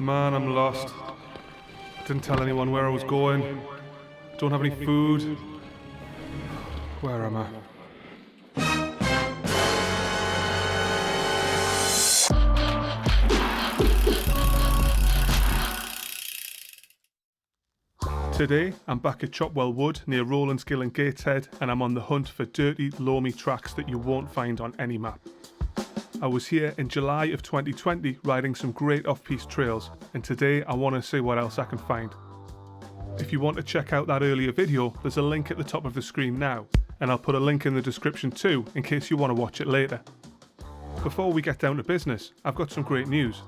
Man, I'm lost. Didn't tell anyone where I was going. Don't have any food. Where am I? Today, I'm back at Chopwell Wood near Rowlands Gill and Gateshead, and I'm on the hunt for dirty, loamy tracks that you won't find on any map. I was here in July of 2020 riding some great off-piste trails, and today I want to see what else I can find. If you want to check out that earlier video, there's a link at the top of the screen now, and I'll put a link in the description too in case you want to watch it later. Before we get down to business, I've got some great news.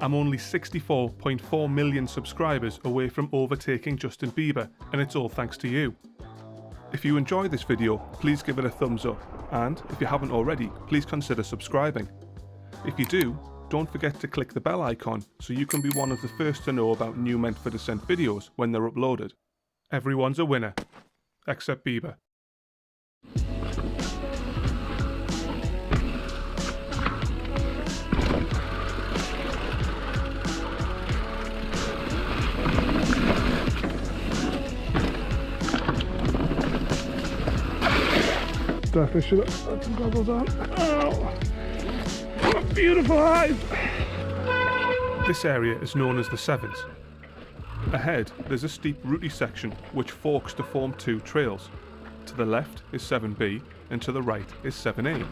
I'm only 64.4 million subscribers away from overtaking Justin Bieber, and it's all thanks to you. If you enjoyed this video, please give it a thumbs up, and if you haven't already, please consider subscribing. If you do, don't forget to click the bell icon so you can be one of the first to know about new Meant for Descent videos when they're uploaded. Everyone's a winner, except Bieber. Definitely should have put some goggles on. Oh, what a beautiful hive! This area is known as the Sevens. Ahead, there's a steep rooty section which forks to form two trails. To the left is 7B and to the right is 7A.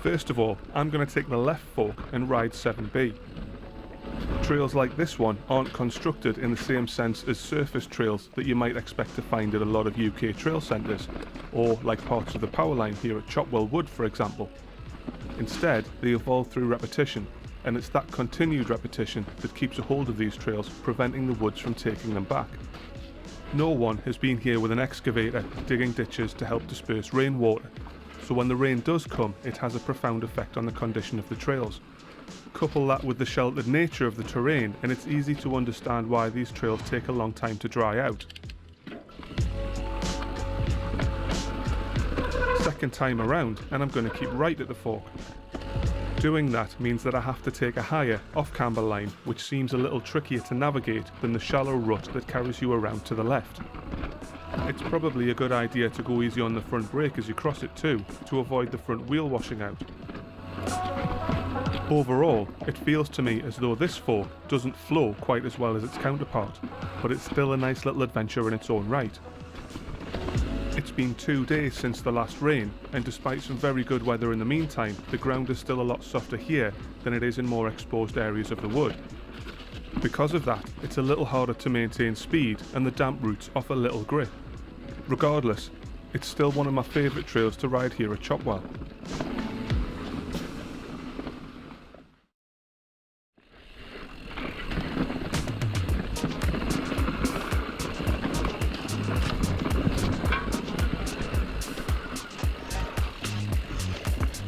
First of all, I'm going to take the left fork and ride 7B. Trails like this one aren't constructed in the same sense as surface trails that you might expect to find at a lot of UK trail centres, or like parts of the Powerline here at Chopwell Wood for example. Instead, they evolve through repetition, and it's that continued repetition that keeps a hold of these trails, preventing the woods from taking them back. No one has been here with an excavator digging ditches to help disperse rainwater, so when the rain does come, it has a profound effect on the condition of the trails. Couple that with the sheltered nature of the terrain and it's easy to understand why these trails take a long time to dry out. Second time around, and I'm going to keep right at the fork. Doing that means that I have to take a higher off-camber line, which seems a little trickier to navigate than the shallow rut that carries you around to the left. It's probably a good idea to go easy on the front brake as you cross it too, to avoid the front wheel washing out. Overall, it feels to me as though this fork doesn't flow quite as well as its counterpart, but it's still a nice little adventure in its own right. It's been 2 days since the last rain, and despite some very good weather in the meantime, the ground is still a lot softer here than it is in more exposed areas of the wood. Because of that, it's a little harder to maintain speed and the damp roots offer little grip. Regardless, it's still one of my favourite trails to ride here at Chopwell.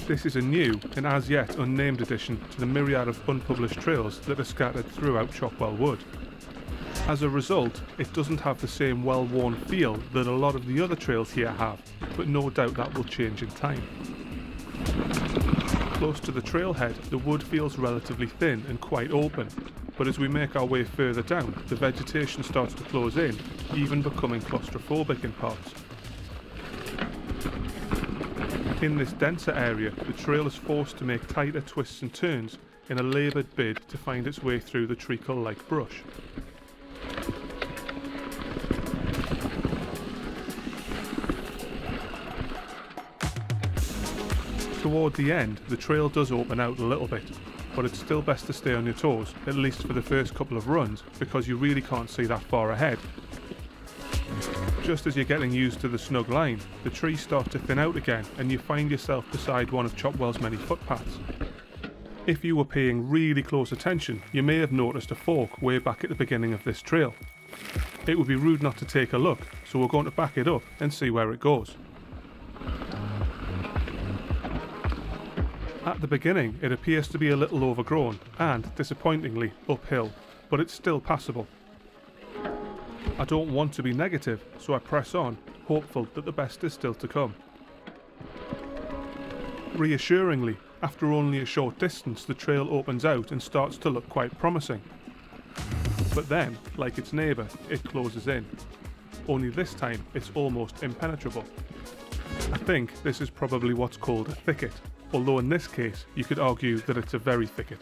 This is a new and as yet unnamed addition to the myriad of unpublished trails that are scattered throughout Chopwell Wood. As a result, it doesn't have the same well-worn feel that a lot of the other trails here have, but no doubt that will change in time. Close to the trailhead, the wood feels relatively thin and quite open, but as we make our way further down, the vegetation starts to close in, even becoming claustrophobic in parts. In this denser area, the trail is forced to make tighter twists and turns in a laboured bid to find its way through the treacle-like brush. Toward the end, the trail does open out a little bit, but it's still best to stay on your toes, at least for the first couple of runs, because you really can't see that far ahead. Just as you're getting used to the snug line, the trees start to thin out again and you find yourself beside one of Chopwell's many footpaths. If you were paying really close attention, you may have noticed a fork way back at the beginning of this trail. It would be rude not to take a look, so we're going to back it up and see where it goes. At the beginning, it appears to be a little overgrown and, disappointingly, uphill, but it's still passable. I don't want to be negative, so I press on, hopeful that the best is still to come. Reassuringly, after only a short distance, the trail opens out and starts to look quite promising. but then, like its neighbour, it closes in. Only this time it's almost impenetrable. I think this is probably what's called a thicket, although in this case you could argue that it's a very thicket.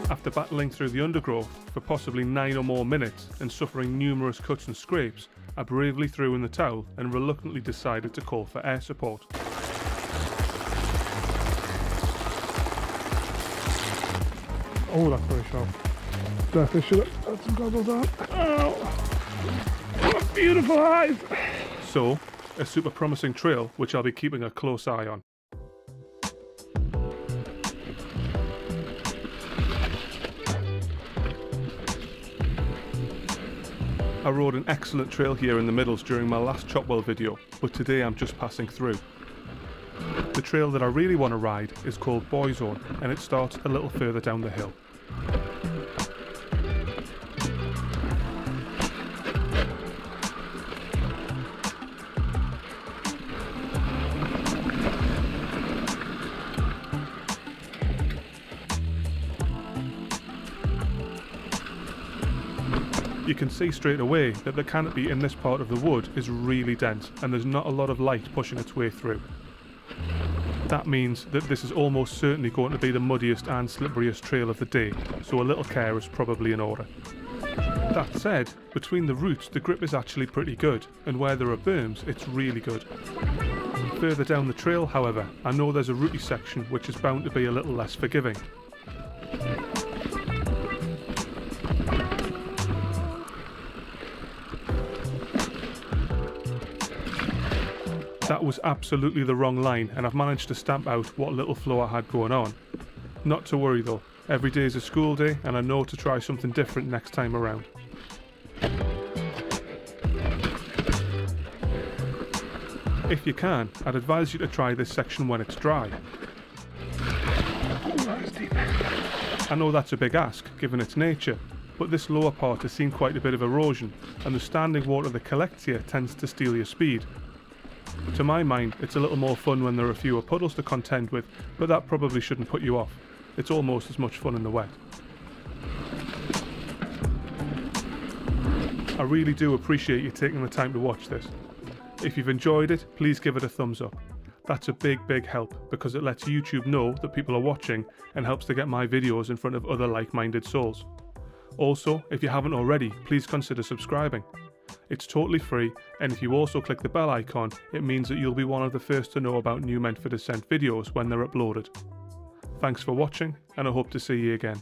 After battling through the undergrowth for possibly 9 or more minutes and suffering numerous cuts and scrapes, I bravely threw in the towel and reluctantly decided to call for air support. Oh, that's very sharp. Definitely should have had some goggles on. Oh, what beautiful eyes! So, a super promising trail which I'll be keeping a close eye on. I rode an excellent trail here in the Middles during my last Chopwell video, but today I'm just passing through. The trail that I really want to ride is called Boyzone, and it starts a little further down the hill. You can see straight away that the canopy in this part of the wood is really dense and there's not a lot of light pushing its way through. That means that this is almost certainly going to be the muddiest and slipperiest trail of the day, so a little care is probably in order. That said, between the roots the grip is actually pretty good, and where there are berms it's really good. Further down the trail, however, I know there's a rooty section which is bound to be a little less forgiving. That was absolutely the wrong line, and I've managed to stamp out what little flow I had going on. Not to worry though, every day is a school day and I know to try something different next time around. If you can, I'd advise you to try this section when it's dry. I know that's a big ask given its nature, but this lower part has seen quite a bit of erosion, and the standing water that collects here tends to steal your speed. To my mind, it's a little more fun when there are fewer puddles to contend with, but that probably shouldn't put you off. It's almost as much fun in the wet. I really do appreciate you taking the time to watch this. If you've enjoyed it, please give it a thumbs up. That's a big help because it lets YouTube know that people are watching and helps to get my videos in front of other like-minded souls. Also, if you haven't already, please consider subscribing. It's totally free, and if you also click the bell icon, it means that you'll be one of the first to know about new Meant for Descent videos when they're uploaded. Thanks for watching, and I hope to see you again.